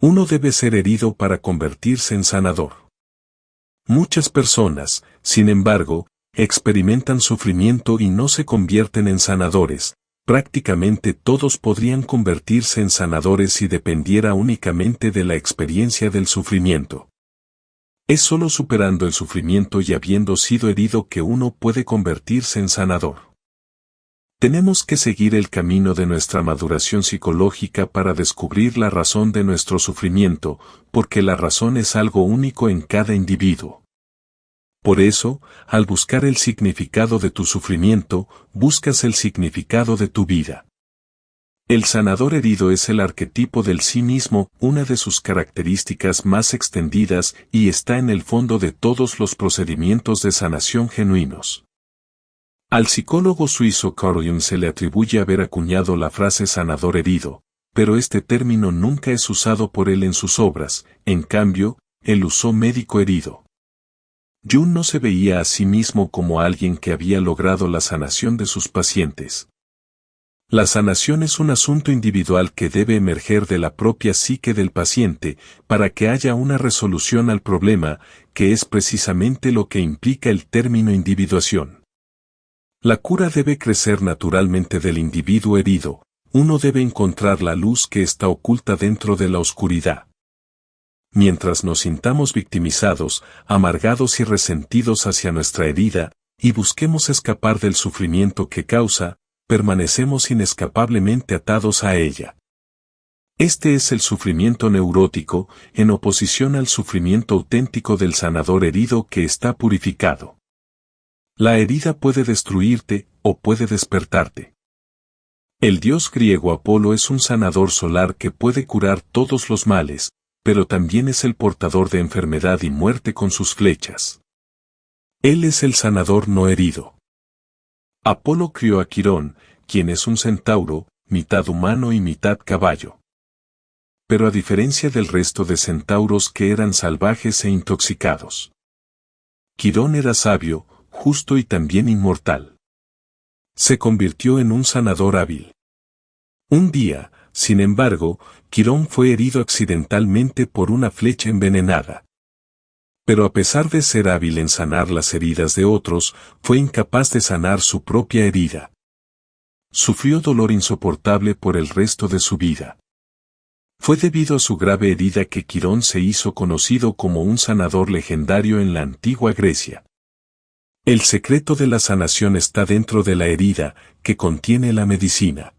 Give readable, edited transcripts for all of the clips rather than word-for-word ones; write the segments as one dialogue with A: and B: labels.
A: Uno debe ser herido para convertirse en sanador. Muchas personas, sin embargo, experimentan sufrimiento y no se convierten en sanadores. Prácticamente todos podrían convertirse en sanadores si dependiera únicamente de la experiencia del sufrimiento. Es solo superando el sufrimiento y habiendo sido herido que uno puede convertirse en sanador. Tenemos que seguir el camino de nuestra maduración psicológica para descubrir la razón de nuestro sufrimiento, porque la razón es algo único en cada individuo. Por eso, al buscar el significado de tu sufrimiento, buscas el significado de tu vida. El sanador herido es el arquetipo del sí mismo, una de sus características más extendidas y está en el fondo de todos los procedimientos de sanación genuinos. Al psicólogo suizo Carl Jung se le atribuye haber acuñado la frase sanador herido, pero este término nunca es usado por él en sus obras, en cambio, él usó médico herido. Jung no se veía a sí mismo como alguien que había logrado la sanación de sus pacientes. La sanación es un asunto individual que debe emerger de la propia psique del paciente para que haya una resolución al problema, que es precisamente lo que implica el término individuación. La cura debe crecer naturalmente del individuo herido, uno debe encontrar la luz que está oculta dentro de la oscuridad. Mientras nos sintamos victimizados, amargados y resentidos hacia nuestra herida, y busquemos escapar del sufrimiento que causa, permanecemos inescapablemente atados a ella. Este es el sufrimiento neurótico, en oposición al sufrimiento auténtico del sanador herido que está purificado. La herida puede destruirte, o puede despertarte. El dios griego Apolo es un sanador solar que puede curar todos los males, pero también es el portador de enfermedad y muerte con sus flechas. Él es el sanador no herido. Apolo crió a Quirón, quien es un centauro, mitad humano y mitad caballo. Pero a diferencia del resto de centauros que eran salvajes e intoxicados, Quirón era sabio, justo y también inmortal. Se convirtió en un sanador hábil. Un día, sin embargo, Quirón fue herido accidentalmente por una flecha envenenada. Pero a pesar de ser hábil en sanar las heridas de otros, fue incapaz de sanar su propia herida. Sufrió dolor insoportable por el resto de su vida. Fue debido a su grave herida que Quirón se hizo conocido como un sanador legendario en la antigua Grecia. El secreto de la sanación está dentro de la herida, que contiene la medicina.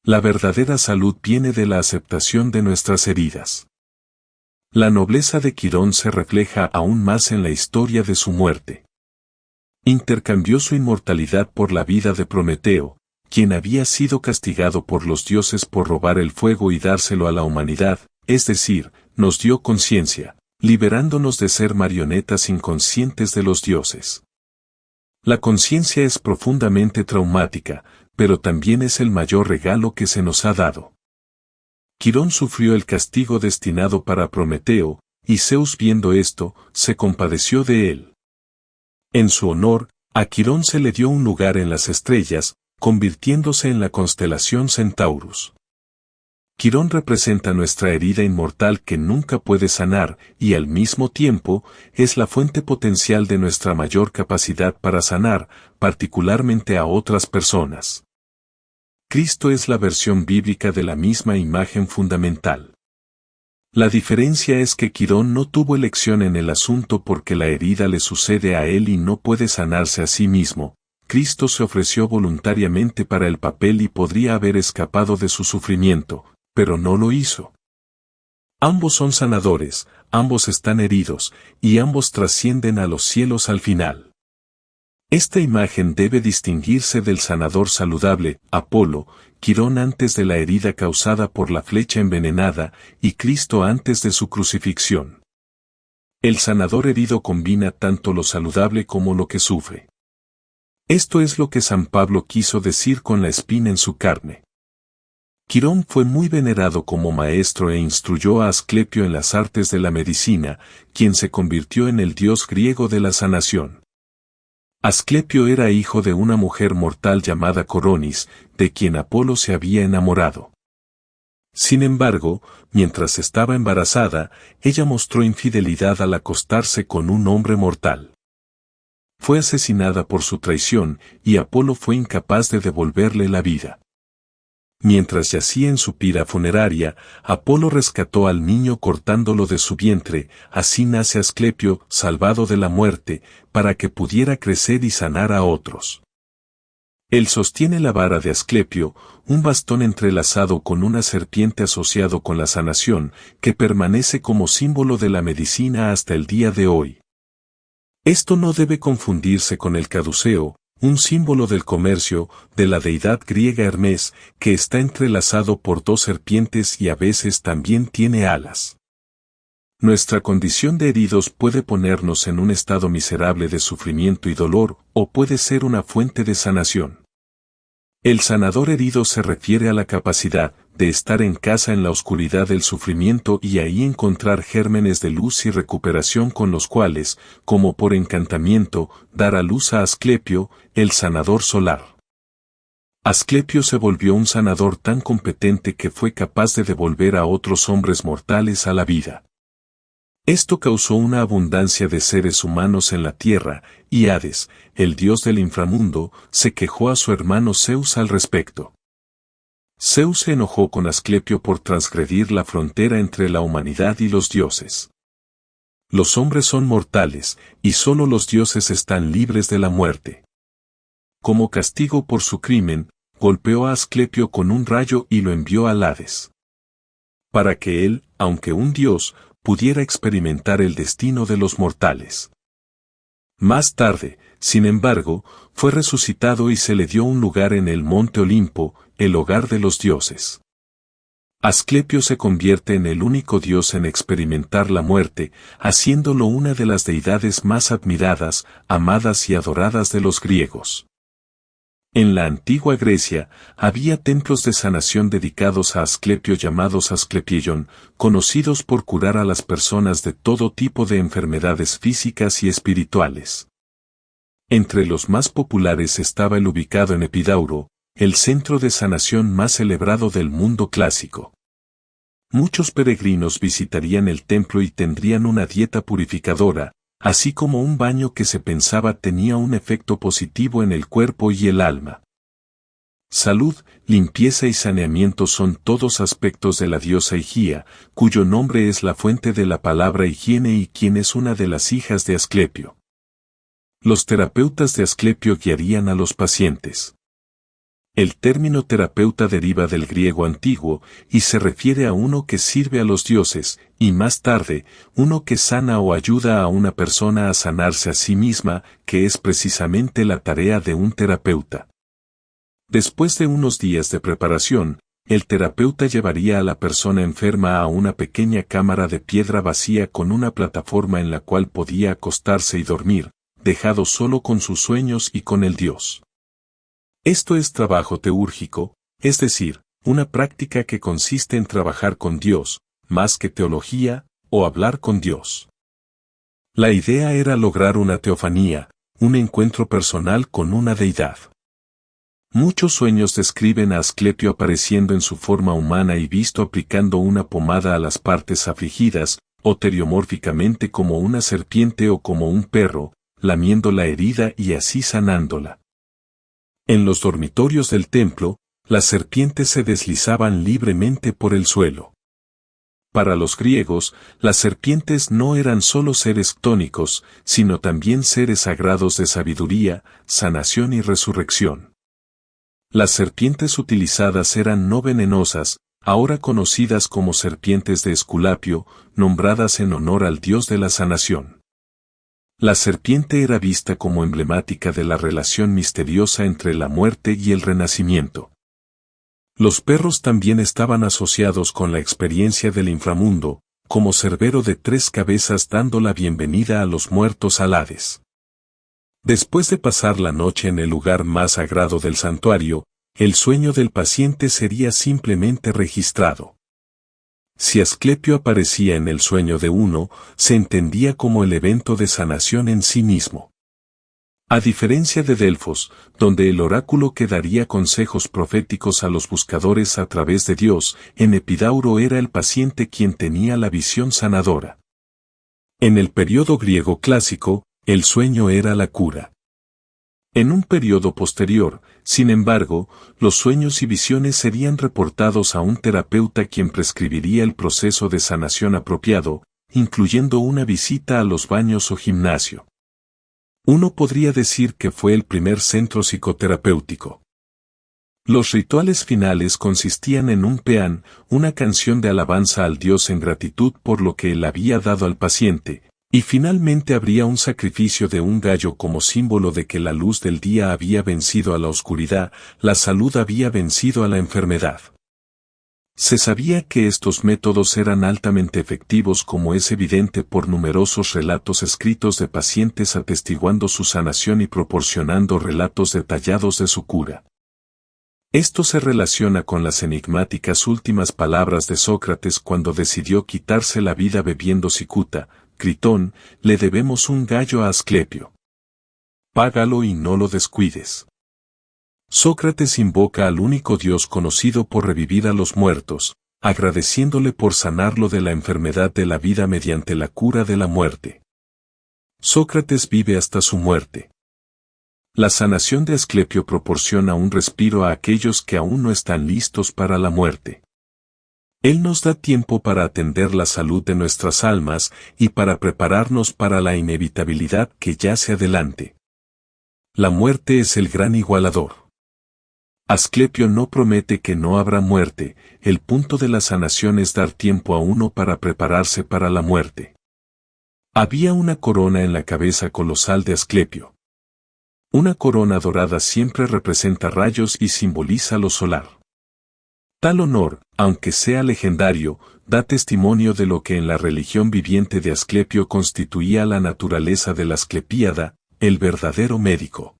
A: La verdadera salud viene de la aceptación de nuestras heridas. La nobleza de Quirón se refleja aún más en la historia de su muerte. Intercambió su inmortalidad por la vida de Prometeo, quien había sido castigado por los dioses por robar el fuego y dárselo a la humanidad, es decir, nos dio conciencia, liberándonos de ser marionetas inconscientes de los dioses. La conciencia es profundamente traumática, pero también es el mayor regalo que se nos ha dado. Quirón sufrió el castigo destinado para Prometeo, y Zeus viendo esto, se compadeció de él. En su honor, a Quirón se le dio un lugar en las estrellas, convirtiéndose en la constelación Centaurus. Quirón representa nuestra herida inmortal que nunca puede sanar, y al mismo tiempo, es la fuente potencial de nuestra mayor capacidad para sanar, particularmente a otras personas. Cristo es la versión bíblica de la misma imagen fundamental. La diferencia es que Quirón no tuvo elección en el asunto porque la herida le sucede a él y no puede sanarse a sí mismo. Cristo se ofreció voluntariamente para el papel y podría haber escapado de su sufrimiento, pero no lo hizo. Ambos son sanadores, ambos están heridos, y ambos trascienden a los cielos al final. Esta imagen debe distinguirse del sanador saludable, Apolo, Quirón antes de la herida causada por la flecha envenenada, y Cristo antes de su crucifixión. El sanador herido combina tanto lo saludable como lo que sufre. Esto es lo que San Pablo quiso decir con la espina en su carne. Quirón fue muy venerado como maestro e instruyó a Asclepio en las artes de la medicina, quien se convirtió en el dios griego de la sanación. Asclepio era hijo de una mujer mortal llamada Coronis, de quien Apolo se había enamorado. Sin embargo, mientras estaba embarazada, ella mostró infidelidad al acostarse con un hombre mortal. Fue asesinada por su traición y Apolo fue incapaz de devolverle la vida. Mientras yacía en su pira funeraria, Apolo rescató al niño cortándolo de su vientre, así nace Asclepio, salvado de la muerte, para que pudiera crecer y sanar a otros. Él sostiene la vara de Asclepio, un bastón entrelazado con una serpiente asociado con la sanación, que permanece como símbolo de la medicina hasta el día de hoy. Esto no debe confundirse con el caduceo, un símbolo del comercio, de la deidad griega Hermes, que está entrelazado por dos serpientes y a veces también tiene alas. Nuestra condición de heridos puede ponernos en un estado miserable de sufrimiento y dolor, o puede ser una fuente de sanación. El sanador herido se refiere a la capacidad de estar en casa en la oscuridad del sufrimiento y ahí encontrar gérmenes de luz y recuperación con los cuales, como por encantamiento, dar a luz a Asclepio, el sanador solar. Asclepio se volvió un sanador tan competente que fue capaz de devolver a otros hombres mortales a la vida. Esto causó una abundancia de seres humanos en la tierra, y Hades, el dios del inframundo, se quejó a su hermano Zeus al respecto. Zeus se enojó con Asclepio por transgredir la frontera entre la humanidad y los dioses. Los hombres son mortales, y solo los dioses están libres de la muerte. Como castigo por su crimen, golpeó a Asclepio con un rayo y lo envió al Hades. Para que él, aunque un dios, pudiera experimentar el destino de los mortales. Más tarde, sin embargo, fue resucitado y se le dio un lugar en el monte Olimpo, el hogar de los dioses. Asclepio se convierte en el único dios en experimentar la muerte, haciéndolo una de las deidades más admiradas, amadas y adoradas de los griegos. En la antigua Grecia, había templos de sanación dedicados a Asclepio llamados Asclepieion, conocidos por curar a las personas de todo tipo de enfermedades físicas y espirituales. Entre los más populares estaba el ubicado en Epidauro, el centro de sanación más celebrado del mundo clásico. Muchos peregrinos visitarían el templo y tendrían una dieta purificadora, así como un baño que se pensaba tenía un efecto positivo en el cuerpo y el alma. Salud, limpieza y saneamiento son todos aspectos de la diosa Higía, cuyo nombre es la fuente de la palabra higiene y quien es una de las hijas de Asclepio. Los terapeutas de Asclepio guiarían a los pacientes. El término terapeuta deriva del griego antiguo y se refiere a uno que sirve a los dioses, y más tarde, uno que sana o ayuda a una persona a sanarse a sí misma, que es precisamente la tarea de un terapeuta. Después de unos días de preparación, el terapeuta llevaría a la persona enferma a una pequeña cámara de piedra vacía con una plataforma en la cual podía acostarse y dormir, dejado solo con sus sueños y con el dios. Esto es trabajo teúrgico, es decir, una práctica que consiste en trabajar con Dios, más que teología, o hablar con Dios. La idea era lograr una teofanía, un encuentro personal con una deidad. Muchos sueños describen a Asclepio apareciendo en su forma humana y visto aplicando una pomada a las partes afligidas, o teriomórficamente como una serpiente o como un perro, lamiendo la herida y así sanándola. En los dormitorios del templo, las serpientes se deslizaban libremente por el suelo. Para los griegos, las serpientes no eran solo seres ctónicos, sino también seres sagrados de sabiduría, sanación y resurrección. Las serpientes utilizadas eran no venenosas, ahora conocidas como serpientes de Esculapio, nombradas en honor al dios de la sanación. La serpiente era vista como emblemática de la relación misteriosa entre la muerte y el renacimiento. Los perros también estaban asociados con la experiencia del inframundo, como Cerbero de 3 cabezas dando la bienvenida a los muertos al Hades. Después de pasar la noche en el lugar más sagrado del santuario, el sueño del paciente sería simplemente registrado. Si Asclepio aparecía en el sueño de uno, se entendía como el evento de sanación en sí mismo. A diferencia de Delfos, donde el oráculo que daría consejos proféticos a los buscadores a través de Dios, en Epidauro era el paciente quien tenía la visión sanadora. En el periodo griego clásico, el sueño era la cura. En un periodo posterior, sin embargo, los sueños y visiones serían reportados a un terapeuta quien prescribiría el proceso de sanación apropiado, incluyendo una visita a los baños o gimnasio. Uno podría decir que fue el primer centro psicoterapéutico. Los rituales finales consistían en un peán, una canción de alabanza al Dios en gratitud por lo que él había dado al paciente, y finalmente habría un sacrificio de un gallo como símbolo de que la luz del día había vencido a la oscuridad, la salud había vencido a la enfermedad. Se sabía que estos métodos eran altamente efectivos, como es evidente por numerosos relatos escritos de pacientes atestiguando su sanación y proporcionando relatos detallados de su cura. Esto se relaciona con las enigmáticas últimas palabras de Sócrates cuando decidió quitarse la vida bebiendo cicuta. Critón, le debemos un gallo a Asclepio. Págalo y no lo descuides. Sócrates invoca al único Dios conocido por revivir a los muertos, agradeciéndole por sanarlo de la enfermedad de la vida mediante la cura de la muerte. Sócrates vive hasta su muerte. La sanación de Asclepio proporciona un respiro a aquellos que aún no están listos para la muerte. Él nos da tiempo para atender la salud de nuestras almas y para prepararnos para la inevitabilidad que yace adelante. La muerte es el gran igualador. Asclepio no promete que no habrá muerte, el punto de la sanación es dar tiempo a uno para prepararse para la muerte. Había una corona en la cabeza colosal de Asclepio. Una corona dorada siempre representa rayos y simboliza lo solar. Tal honor, aunque sea legendario, da testimonio de lo que en la religión viviente de Asclepio constituía la naturaleza de la Asclepíada, el verdadero médico.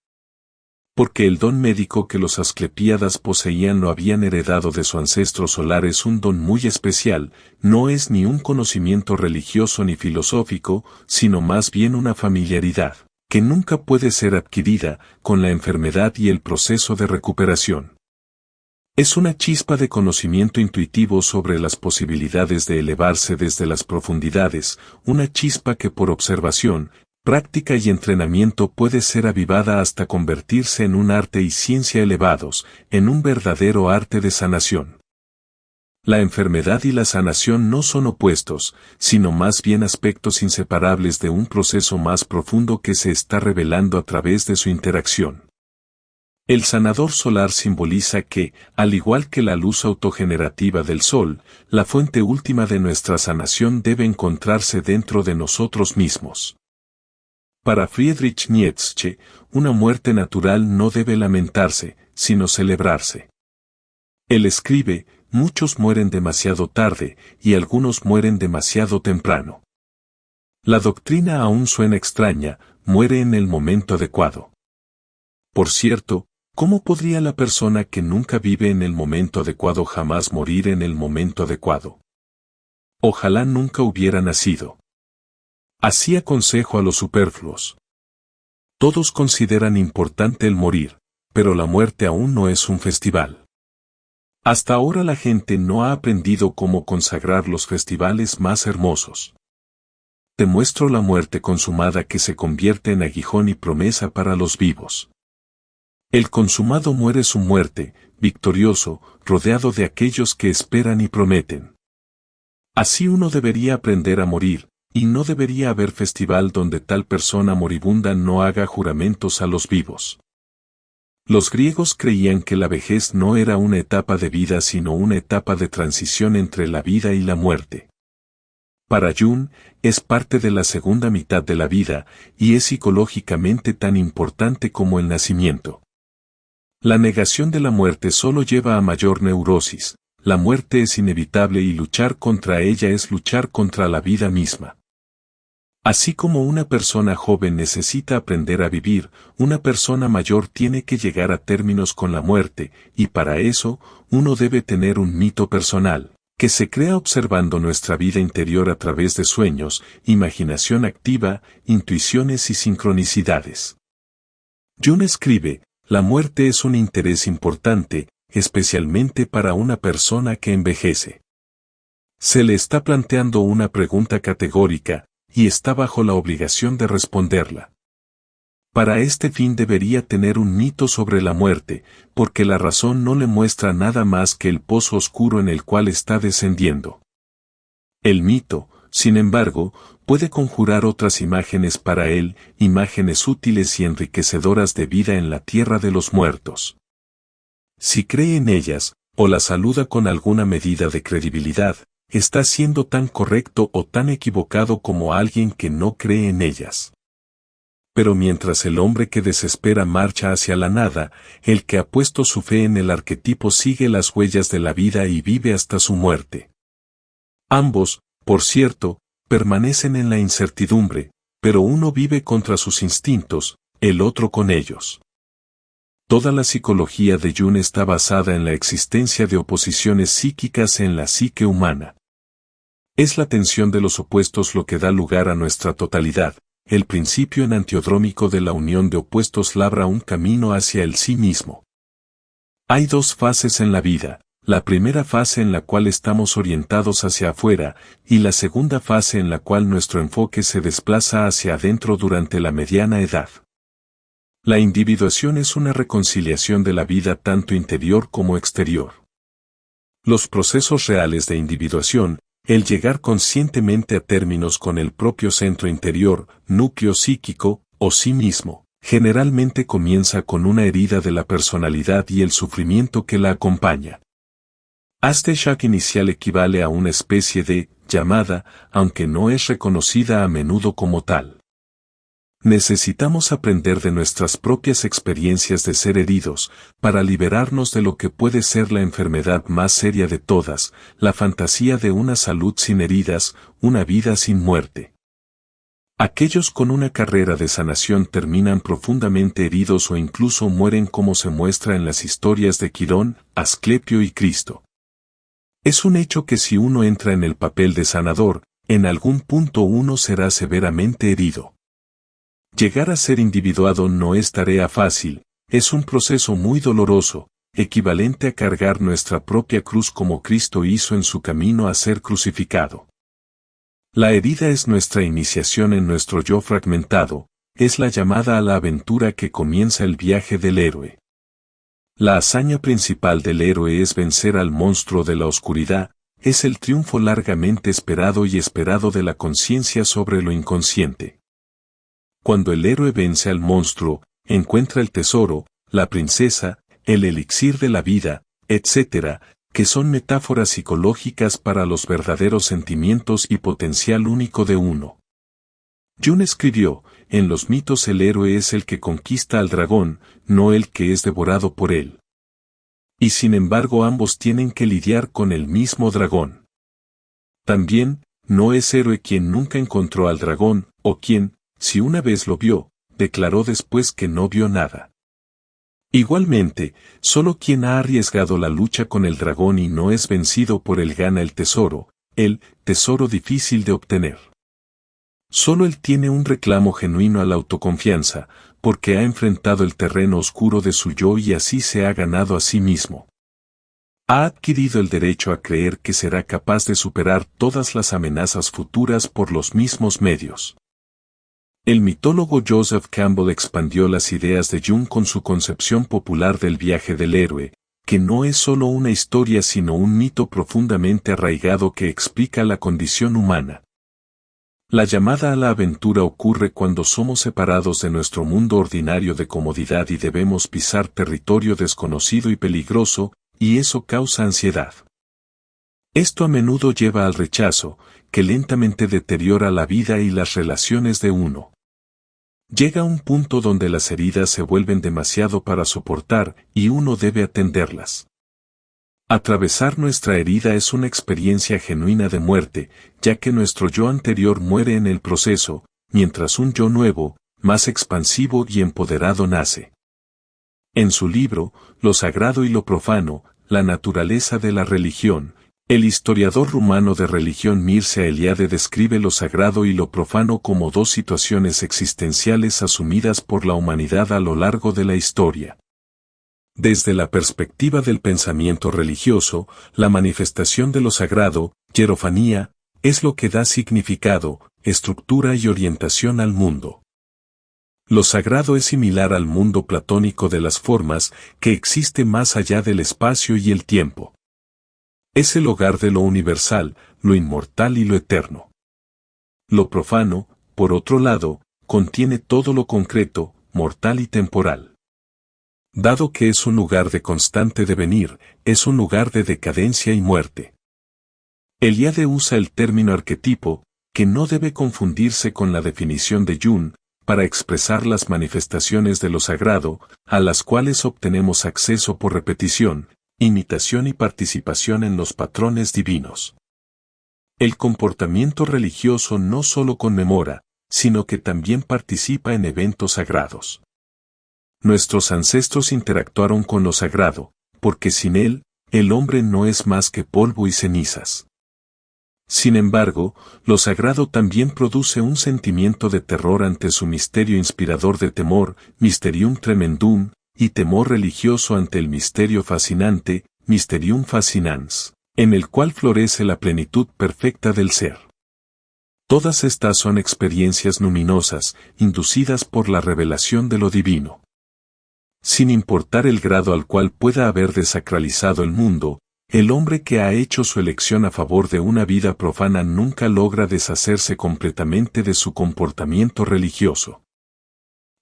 A: Porque el don médico que los asclepíadas poseían lo habían heredado de su ancestro solar es un don muy especial, no es ni un conocimiento religioso ni filosófico, sino más bien una familiaridad, que nunca puede ser adquirida, con la enfermedad y el proceso de recuperación. Es una chispa de conocimiento intuitivo sobre las posibilidades de elevarse desde las profundidades, una chispa que por observación, práctica y entrenamiento puede ser avivada hasta convertirse en un arte y ciencia elevados, en un verdadero arte de sanación. La enfermedad y la sanación no son opuestos, sino más bien aspectos inseparables de un proceso más profundo que se está revelando a través de su interacción. El sanador solar simboliza que, al igual que la luz autogenerativa del sol, la fuente última de nuestra sanación debe encontrarse dentro de nosotros mismos. Para Friedrich Nietzsche, una muerte natural no debe lamentarse, sino celebrarse. Él escribe, muchos mueren demasiado tarde, y algunos mueren demasiado temprano. La doctrina aún suena extraña, muere en el momento adecuado. Por cierto, ¿cómo podría la persona que nunca vive en el momento adecuado jamás morir en el momento adecuado? Ojalá nunca hubiera nacido. Así aconsejo a los superfluos. Todos consideran importante el morir, pero la muerte aún no es un festival. Hasta ahora la gente no ha aprendido cómo consagrar los festivales más hermosos. Te muestro la muerte consumada que se convierte en aguijón y promesa para los vivos. El consumado muere su muerte, victorioso, rodeado de aquellos que esperan y prometen. Así uno debería aprender a morir, y no debería haber festival donde tal persona moribunda no haga juramentos a los vivos. Los griegos creían que la vejez no era una etapa de vida sino una etapa de transición entre la vida y la muerte. Para Jung, es parte de la segunda mitad de la vida, y es psicológicamente tan importante como el nacimiento. La negación de la muerte solo lleva a mayor neurosis, la muerte es inevitable y luchar contra ella es luchar contra la vida misma. Así como una persona joven necesita aprender a vivir, una persona mayor tiene que llegar a términos con la muerte, y para eso, uno debe tener un mito personal, que se crea observando nuestra vida interior a través de sueños, imaginación activa, intuiciones y sincronicidades. Jung escribe, la muerte es un interés importante, especialmente para una persona que envejece. Se le está planteando una pregunta categórica, y está bajo la obligación de responderla. Para este fin debería tener un mito sobre la muerte, porque la razón no le muestra nada más que el pozo oscuro en el cual está descendiendo. El mito, sin embargo, puede conjurar otras imágenes para él, imágenes útiles y enriquecedoras de vida en la tierra de los muertos. Si cree en ellas, o las saluda con alguna medida de credibilidad, está siendo tan correcto o tan equivocado como alguien que no cree en ellas. Pero mientras el hombre que desespera marcha hacia la nada, el que ha puesto su fe en el arquetipo sigue las huellas de la vida y vive hasta su muerte. Ambos, por cierto, permanecen en la incertidumbre, pero uno vive contra sus instintos, el otro con ellos. Toda la psicología de Jung está basada en la existencia de oposiciones psíquicas en la psique humana. Es la tensión de los opuestos lo que da lugar a nuestra totalidad. El principio enantiodrómico de la unión de opuestos labra un camino hacia el sí mismo. Hay dos fases en la vida, la primera fase en la cual estamos orientados hacia afuera, y la segunda fase en la cual nuestro enfoque se desplaza hacia adentro durante la mediana edad. La individuación es una reconciliación de la vida tanto interior como exterior. Los procesos reales de individuación, el llegar conscientemente a términos con el propio centro interior, núcleo psíquico, o sí mismo, generalmente comienza con una herida de la personalidad y el sufrimiento que la acompaña. Este shock inicial equivale a una especie de llamada, aunque no es reconocida a menudo como tal. Necesitamos aprender de nuestras propias experiencias de ser heridos, para liberarnos de lo que puede ser la enfermedad más seria de todas, la fantasía de una salud sin heridas, una vida sin muerte. Aquellos con una carrera de sanación terminan profundamente heridos o incluso mueren como se muestra en las historias de Quirón, Asclepio y Cristo. Es un hecho que si uno entra en el papel de sanador, en algún punto uno será severamente herido. Llegar a ser individuado no es tarea fácil, es un proceso muy doloroso, equivalente a cargar nuestra propia cruz como Cristo hizo en su camino a ser crucificado. La herida es nuestra iniciación en nuestro yo fragmentado, es la llamada a la aventura que comienza el viaje del héroe. La hazaña principal del héroe es vencer al monstruo de la oscuridad, es el triunfo largamente esperado y esperado de la conciencia sobre lo inconsciente. Cuando el héroe vence al monstruo, encuentra el tesoro, la princesa, el elixir de la vida, etc., que son metáforas psicológicas para los verdaderos sentimientos y potencial único de uno. Jung escribió, en los mitos el héroe es el que conquista al dragón, no el que es devorado por él. Y sin embargo ambos tienen que lidiar con el mismo dragón. También, no es héroe quien nunca encontró al dragón, o quien, si una vez lo vio, declaró después que no vio nada. Igualmente, solo quien ha arriesgado la lucha con el dragón y no es vencido por él gana el tesoro difícil de obtener. Solo él tiene un reclamo genuino a la autoconfianza, porque ha enfrentado el terreno oscuro de su yo y así se ha ganado a sí mismo. Ha adquirido el derecho a creer que será capaz de superar todas las amenazas futuras por los mismos medios. El mitólogo Joseph Campbell expandió las ideas de Jung con su concepción popular del viaje del héroe, que no es solo una historia sino un mito profundamente arraigado que explica la condición humana. La llamada a la aventura ocurre cuando somos separados de nuestro mundo ordinario de comodidad y debemos pisar territorio desconocido y peligroso, y eso causa ansiedad. Esto a menudo lleva al rechazo, que lentamente deteriora la vida y las relaciones de uno. Llega un punto donde las heridas se vuelven demasiado para soportar y uno debe atenderlas. Atravesar nuestra herida es una experiencia genuina de muerte, ya que nuestro yo anterior muere en el proceso, mientras un yo nuevo, más expansivo y empoderado nace. En su libro, Lo sagrado y lo profano, la naturaleza de la religión, El historiador rumano de religión Mircea Eliade describe lo sagrado y lo profano como dos situaciones existenciales asumidas por la humanidad a lo largo de la historia. Desde la perspectiva del pensamiento religioso, la manifestación de lo sagrado, hierofanía, es lo que da significado, estructura y orientación al mundo. Lo sagrado es similar al mundo platónico de las formas, que existe más allá del espacio y el tiempo. Es el hogar de lo universal, lo inmortal y lo eterno. Lo profano, por otro lado, contiene todo lo concreto, mortal y temporal. Dado que es un lugar de constante devenir, es un lugar de decadencia y muerte. Eliade usa el término arquetipo, que no debe confundirse con la definición de Jung, para expresar las manifestaciones de lo sagrado, a las cuales obtenemos acceso por repetición, imitación y participación en los patrones divinos. El comportamiento religioso no solo conmemora, sino que también participa en eventos sagrados. Nuestros ancestros interactuaron con lo sagrado, porque sin él, el hombre no es más que polvo y cenizas. Sin embargo, lo sagrado también produce un sentimiento de terror ante su misterio inspirador de temor, mysterium tremendum, y temor religioso ante el misterio fascinante, mysterium fascinans, en el cual florece la plenitud perfecta del ser. Todas estas son experiencias luminosas, inducidas por la revelación de lo divino. Sin importar el grado al cual pueda haber desacralizado el mundo, el hombre que ha hecho su elección a favor de una vida profana nunca logra deshacerse completamente de su comportamiento religioso.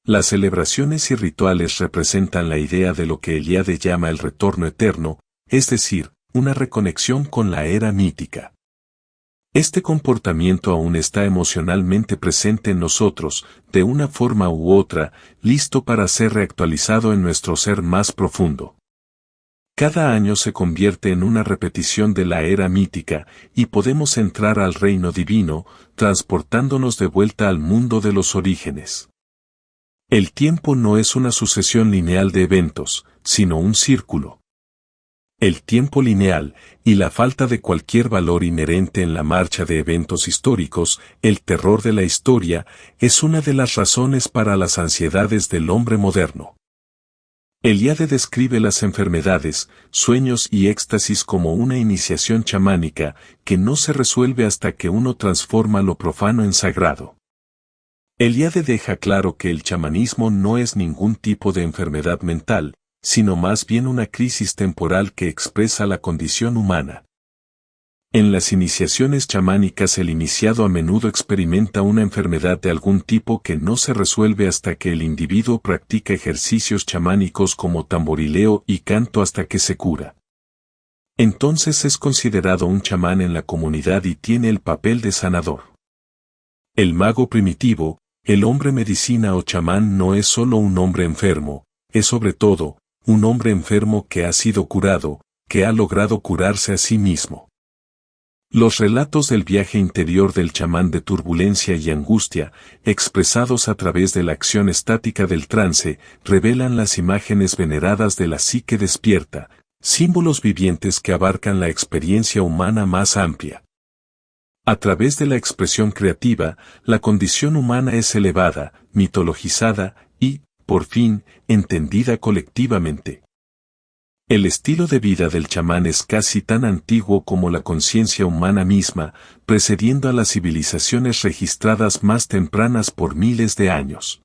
A: Las celebraciones y rituales representan la idea de lo que Eliade llama el retorno eterno, es decir, una reconexión con la era mítica. Este comportamiento aún está emocionalmente presente en nosotros, de una forma u otra, listo para ser reactualizado en nuestro ser más profundo. Cada año se convierte en una repetición de la era mítica, y podemos entrar al reino divino, transportándonos de vuelta al mundo de los orígenes. El tiempo no es una sucesión lineal de eventos, sino un círculo. El tiempo lineal, y la falta de cualquier valor inherente en la marcha de eventos históricos, el terror de la historia, es una de las razones para las ansiedades del hombre moderno. Eliade describe las enfermedades, sueños y éxtasis como una iniciación chamánica, que no se resuelve hasta que uno transforma lo profano en sagrado. Eliade deja claro que el chamanismo no es ningún tipo de enfermedad mental, sino más bien una crisis temporal que expresa la condición humana. En las iniciaciones chamánicas el iniciado a menudo experimenta una enfermedad de algún tipo que no se resuelve hasta que el individuo practica ejercicios chamánicos como tamborileo y canto hasta que se cura. Entonces es considerado un chamán en la comunidad y tiene el papel de sanador. El mago primitivo, el hombre medicina o chamán no es solo un hombre enfermo, es sobre todo, un hombre enfermo que ha sido curado, que ha logrado curarse a sí mismo. Los relatos del viaje interior del chamán de turbulencia y angustia, expresados a través de la acción estática del trance, revelan las imágenes veneradas de la psique despierta, símbolos vivientes que abarcan la experiencia humana más amplia. A través de la expresión creativa, la condición humana es elevada, mitologizada y, por fin, entendida colectivamente. El estilo de vida del chamán es casi tan antiguo como la conciencia humana misma, precediendo a las civilizaciones registradas más tempranas por miles de años.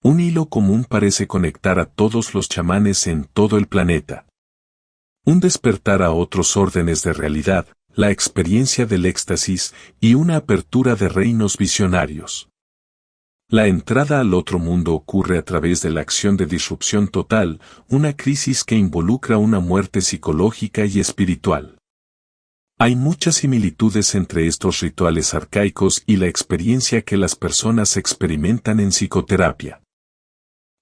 A: Un hilo común parece conectar a todos los chamanes en todo el planeta. Un despertar a otros órdenes de realidad, la experiencia del éxtasis y una apertura de reinos visionarios. La entrada al otro mundo ocurre a través de la acción de disrupción total, una crisis que involucra una muerte psicológica y espiritual. Hay muchas similitudes entre estos rituales arcaicos y la experiencia que las personas experimentan en psicoterapia.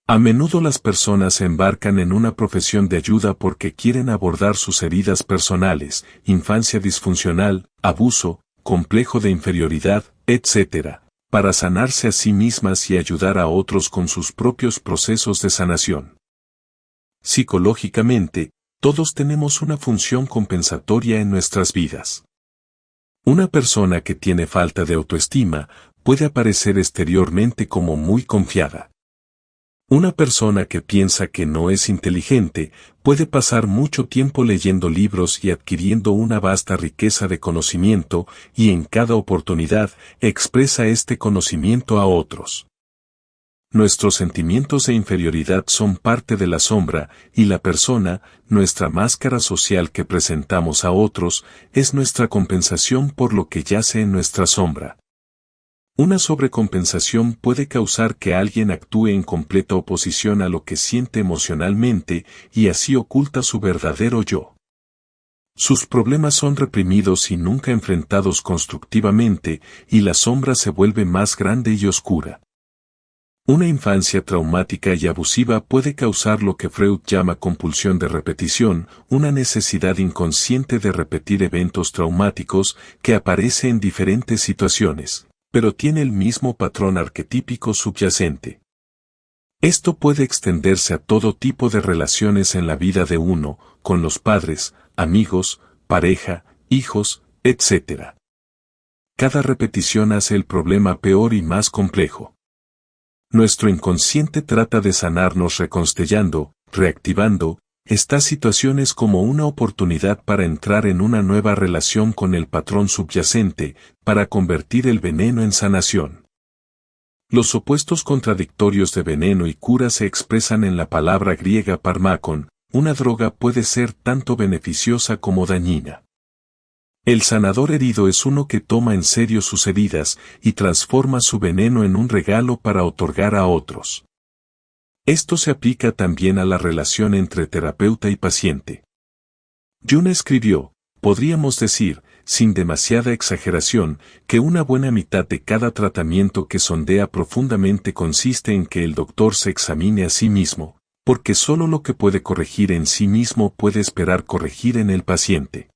A: A menudo las personas se embarcan en una profesión de ayuda porque quieren abordar sus heridas personales, infancia disfuncional, abuso, complejo de inferioridad, etc., para sanarse a sí mismas y ayudar a otros con sus propios procesos de sanación. Psicológicamente, Todos tenemos una función compensatoria en nuestras vidas. Una persona que tiene falta de autoestima puede aparecer exteriormente como muy confiada. Una persona que piensa que no es inteligente puede pasar mucho tiempo leyendo libros y adquiriendo una vasta riqueza de conocimiento y en cada oportunidad expresa este conocimiento a otros. Nuestros sentimientos de inferioridad son parte de la sombra y la persona, nuestra máscara social que presentamos a otros, es nuestra compensación por lo que yace en nuestra sombra. Una sobrecompensación puede causar que alguien actúe en completa oposición a lo que siente emocionalmente y así oculta su verdadero yo. Sus problemas son reprimidos y nunca enfrentados constructivamente y la sombra se vuelve más grande y oscura. Una infancia traumática y abusiva puede causar lo que Freud llama compulsión de repetición, una necesidad inconsciente de repetir eventos traumáticos que aparece en diferentes situaciones, pero tiene el mismo patrón arquetípico subyacente. Esto puede extenderse a todo tipo de relaciones en la vida de uno, con los padres, amigos, pareja, hijos, etc. Cada repetición hace el problema peor y más complejo. Nuestro inconsciente trata de sanarnos reconstellando, reactivando, estas situaciones como una oportunidad para entrar en una nueva relación con el patrón subyacente, para convertir el veneno en sanación. Los opuestos contradictorios de veneno y cura se expresan en la palabra griega parmakon. Una droga puede ser tanto beneficiosa como dañina. El sanador herido es uno que toma en serio sus heridas y transforma su veneno en un regalo para otorgar a otros. Esto se aplica también a la relación entre terapeuta y paciente. Jung escribió, podríamos decir, sin demasiada exageración, que una buena mitad de cada tratamiento que sondea profundamente consiste en que el doctor se examine a sí mismo, porque solo lo que puede corregir en sí mismo puede esperar corregir en el paciente.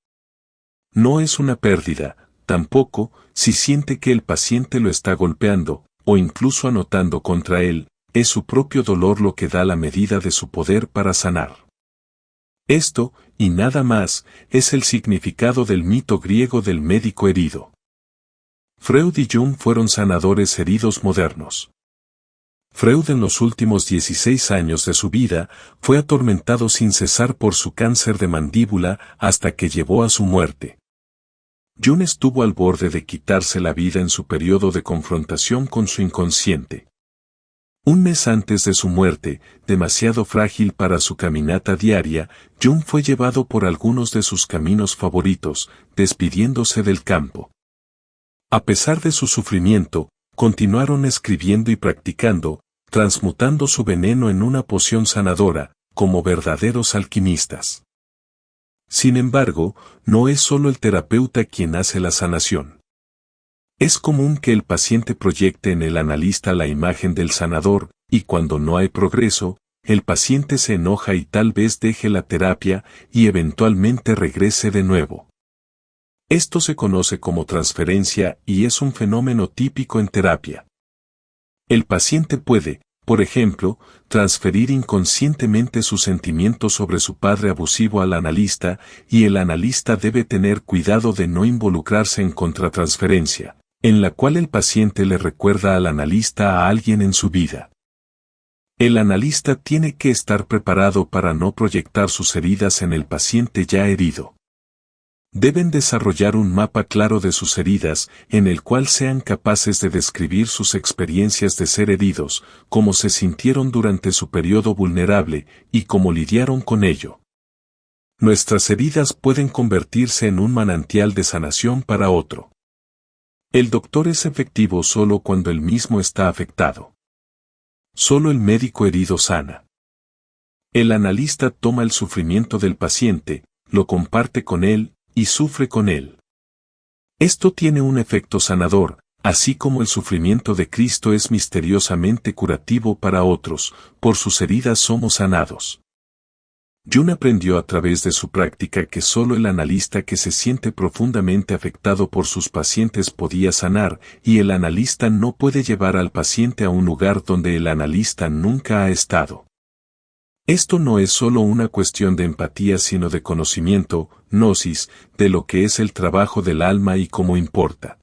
A: No es una pérdida, tampoco, si siente que el paciente lo está golpeando, o incluso anotando contra él, es su propio dolor lo que da la medida de su poder para sanar. Esto, y nada más, es el significado del mito griego del médico herido. Freud y Jung fueron sanadores heridos modernos. Freud en los últimos 16 años de su vida fue atormentado sin cesar por su cáncer de mandíbula hasta que llevó a su muerte. Jung estuvo al borde de quitarse la vida en su periodo de confrontación con su inconsciente. Un mes antes de su muerte, demasiado frágil para su caminata diaria, Jung fue llevado por algunos de sus caminos favoritos, despidiéndose del campo. A pesar de su sufrimiento, continuaron escribiendo y practicando, transmutando su veneno en una poción sanadora, como verdaderos alquimistas. Sin embargo, no es solo el terapeuta quien hace la sanación. Es común que el paciente proyecte en el analista la imagen del sanador, y cuando no hay progreso, el paciente se enoja y tal vez deje la terapia y eventualmente regrese de nuevo. Esto se conoce como transferencia y es un fenómeno típico en terapia. El paciente puede, por ejemplo, transferir inconscientemente sus sentimientos sobre su padre abusivo al analista y el analista debe tener cuidado de no involucrarse en contratransferencia, en la cual el paciente le recuerda al analista a alguien en su vida. El analista tiene que estar preparado para no proyectar sus heridas en el paciente ya herido. Deben desarrollar un mapa claro de sus heridas, en el cual sean capaces de describir sus experiencias de ser heridos, cómo se sintieron durante su periodo vulnerable, y cómo lidiaron con ello. Nuestras heridas pueden convertirse en un manantial de sanación para otro. El doctor es efectivo solo cuando él mismo está afectado. Solo el médico herido sana. El analista toma el sufrimiento del paciente, lo comparte con él, y sufre con él. Esto tiene un efecto sanador, así como el sufrimiento de Cristo es misteriosamente curativo para otros, por sus heridas somos sanados. Jung aprendió a través de su práctica que solo el analista que se siente profundamente afectado por sus pacientes podía sanar, y el analista no puede llevar al paciente a un lugar donde el analista nunca ha estado. Esto no es solo una cuestión de empatía sino de conocimiento, gnosis, de lo que es el trabajo del alma y cómo importa.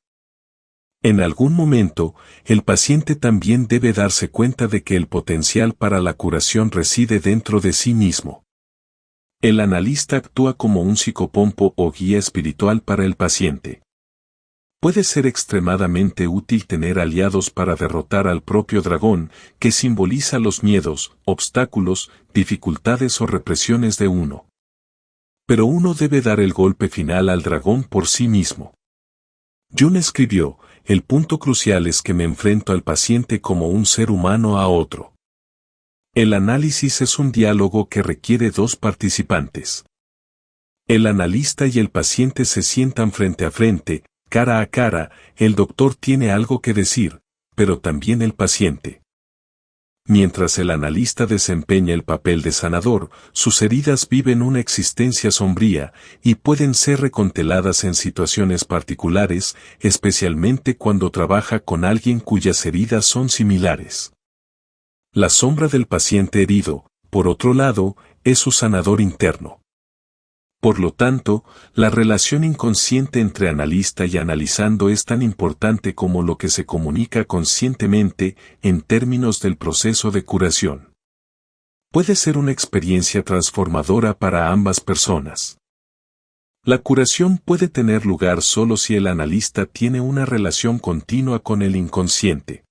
A: En algún momento, el paciente también debe darse cuenta de que el potencial para la curación reside dentro de sí mismo. El analista actúa como un psicopompo o guía espiritual para el paciente. Puede ser extremadamente útil tener aliados para derrotar al propio dragón, que simboliza los miedos, obstáculos, dificultades o represiones de uno. Pero uno debe dar el golpe final al dragón por sí mismo. Jung escribió, el punto crucial es que me enfrento al paciente como un ser humano a otro. El análisis es un diálogo que requiere dos participantes. El analista y el paciente se sientan frente a frente, cara a cara, el doctor tiene algo que decir, pero también el paciente. Mientras el analista desempeña el papel de sanador, sus heridas viven una existencia sombría y pueden ser reconteladas en situaciones particulares, especialmente cuando trabaja con alguien cuyas heridas son similares. La sombra del paciente herido, por otro lado, es su sanador interno. Por lo tanto, la relación inconsciente entre analista y analizando es tan importante como lo que se comunica conscientemente en términos del proceso de curación. Puede ser una experiencia transformadora para ambas personas. La curación puede tener lugar solo si el analista tiene una relación continua con el inconsciente.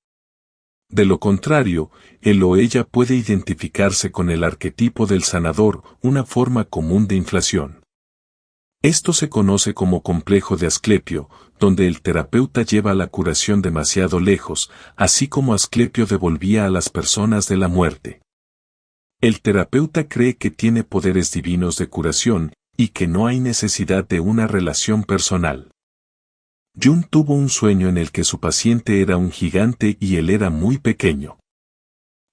A: De lo contrario, él o ella puede identificarse con el arquetipo del sanador, una forma común de inflación. Esto se conoce como complejo de Asclepio, donde el terapeuta lleva la curación demasiado lejos, así como Asclepio devolvía a las personas de la muerte. El terapeuta cree que tiene poderes divinos de curación, y que no hay necesidad de una relación personal. Jung tuvo un sueño en el que su paciente era un gigante y él era muy pequeño.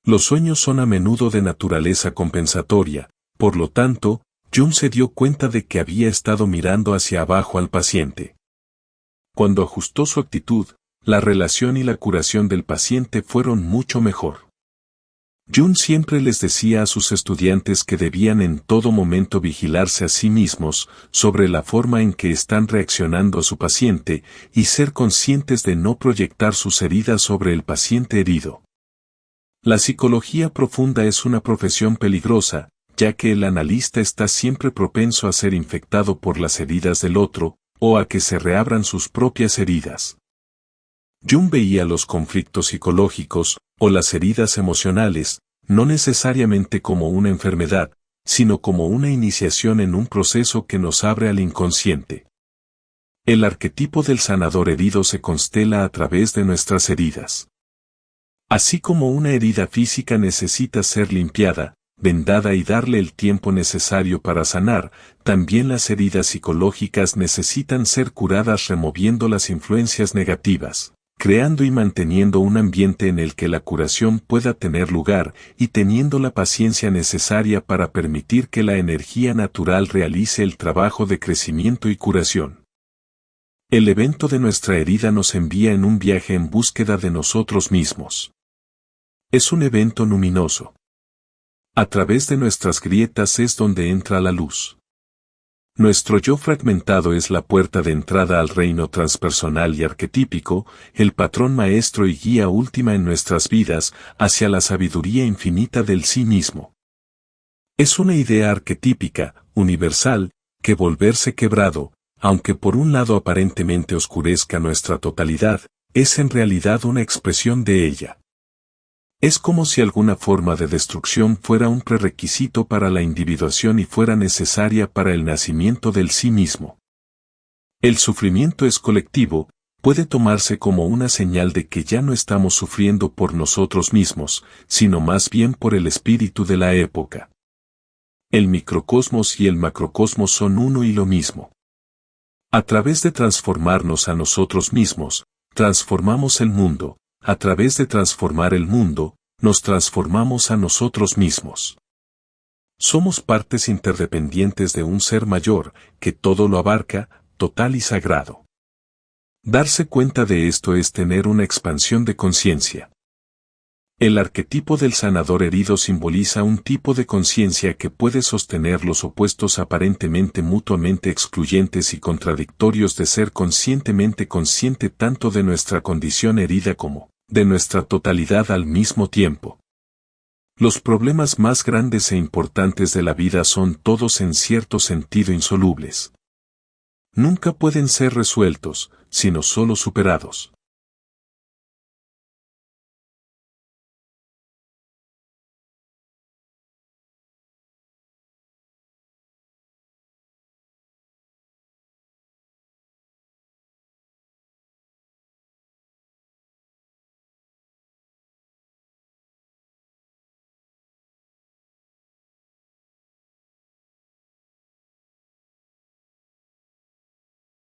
A: Los sueños son a menudo de naturaleza compensatoria, por lo tanto, Jung se dio cuenta de que había estado mirando hacia abajo al paciente. Cuando ajustó su actitud, la relación y la curación del paciente fueron mucho mejor. Jung siempre les decía a sus estudiantes que debían en todo momento vigilarse a sí mismos sobre la forma en que están reaccionando a su paciente y ser conscientes de no proyectar sus heridas sobre el paciente herido. La psicología profunda es una profesión peligrosa, ya que el analista está siempre propenso a ser infectado por las heridas del otro, o a que se reabran sus propias heridas. Jung veía los conflictos psicológicos, o las heridas emocionales, no necesariamente como una enfermedad, sino como una iniciación en un proceso que nos abre al inconsciente. El arquetipo del sanador herido se constela a través de nuestras heridas. Así como una herida física necesita ser limpiada, vendada y darle el tiempo necesario para sanar, también las heridas psicológicas necesitan ser curadas removiendo las influencias negativas, creando y manteniendo un ambiente en el que la curación pueda tener lugar y teniendo la paciencia necesaria para permitir que la energía natural realice el trabajo de crecimiento y curación. El evento de nuestra herida nos envía en un viaje en búsqueda de nosotros mismos. Es un evento luminoso. A través de nuestras grietas es donde entra la luz. Nuestro yo fragmentado es la puerta de entrada al reino transpersonal y arquetípico, el patrón maestro y guía última en nuestras vidas, hacia la sabiduría infinita del sí mismo. Es una idea arquetípica, universal, que volverse quebrado, aunque por un lado aparentemente oscurezca nuestra totalidad, es en realidad una expresión de ella. Es como si alguna forma de destrucción fuera un prerequisito para la individuación y fuera necesaria para el nacimiento del sí mismo. El sufrimiento es colectivo, puede tomarse como una señal de que ya no estamos sufriendo por nosotros mismos, sino más bien por el espíritu de la época. El microcosmos y el macrocosmos son uno y lo mismo. A través de transformarnos a nosotros mismos, transformamos el mundo. A través de transformar el mundo, nos transformamos a nosotros mismos. Somos partes interdependientes de un ser mayor, que todo lo abarca, total y sagrado. Darse cuenta de esto es tener una expansión de conciencia. El arquetipo del sanador herido simboliza un tipo de conciencia que puede sostener los opuestos aparentemente mutuamente excluyentes y contradictorios de ser conscientemente consciente tanto de nuestra condición herida como de nuestra totalidad al mismo tiempo. Los problemas más grandes e importantes de la vida son todos en cierto sentido insolubles. Nunca pueden ser resueltos, sino solo superados.